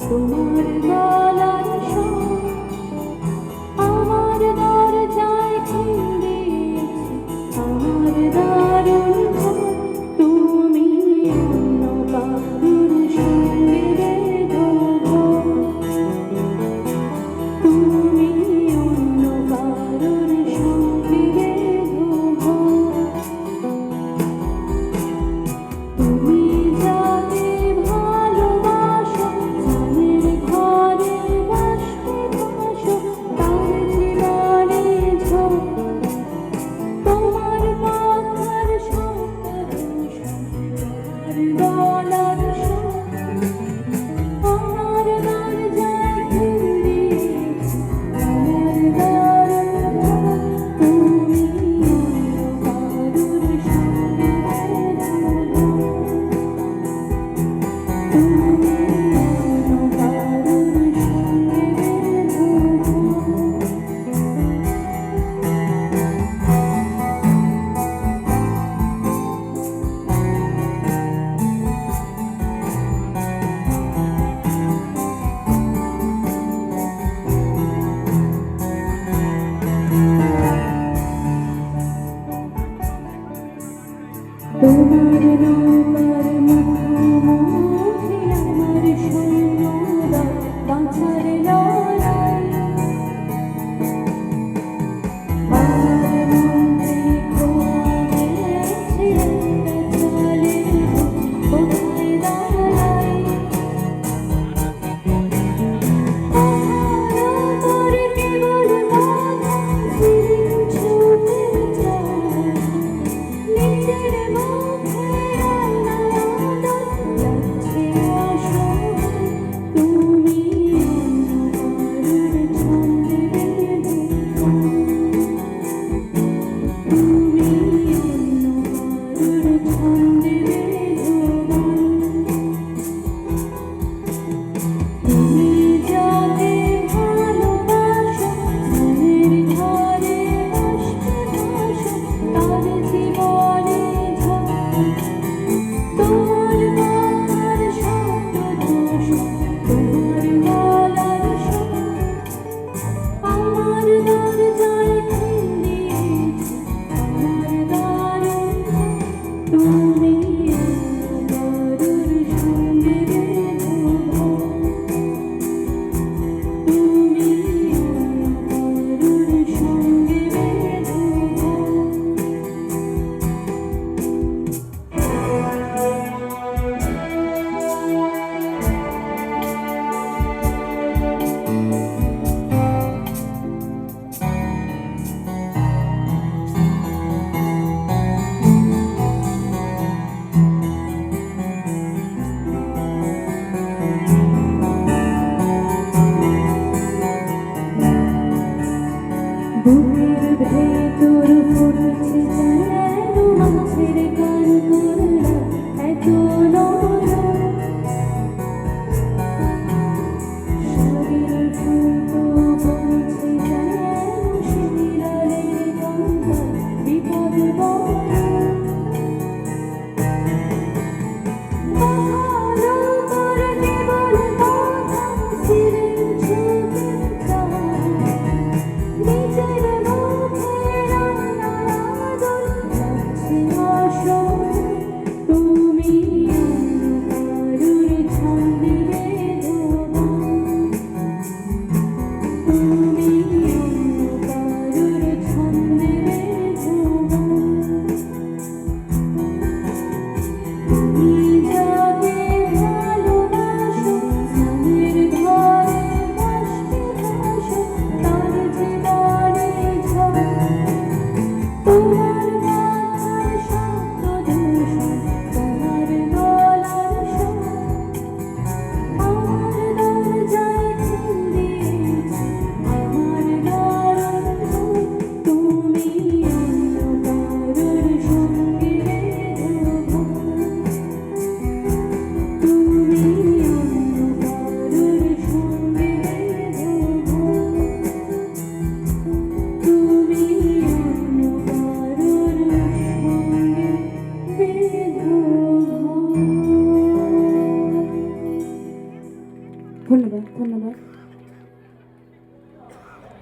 তোমার গলার স্বর আমার দরজায় ঠেলে আমার দারুণ ঘর তুমি অন্য কারুর সঙ্গে বেঁধো ঘর তুমি অন্য কারুর সঙ্গে বেঁধো ঘর তুমি যাকে ভালোবাসো মনের ঘরে বাসো বাসো তার জীবনে ঝোঁক তোমার মাথার শব্দ তোমার গলার স্বর আমার দরজায় ঘুরে আমার দারুণ ঘর তুমি অন্য কারুর সঙ্গে বেঁধো ঘর তুমি অন্য কারুর সঙ্গে বেঁধো ঘর তোমার নৌকার মুখোমুখি আমার সৈন্যদল বাঁচার লড়াই আমার মন্ত্রী খোয়া গেছে চালের কোথায় দাঁড়াই তোর কেবল বাধা ফিরে ছুটে যায় নিজের মুখে আলাদা লাগছে অসহায় তুমি অন্য কারুর ছন্দে বেঁধো তুমি অন্য কারুর ছন্দে বেঁধো তুমি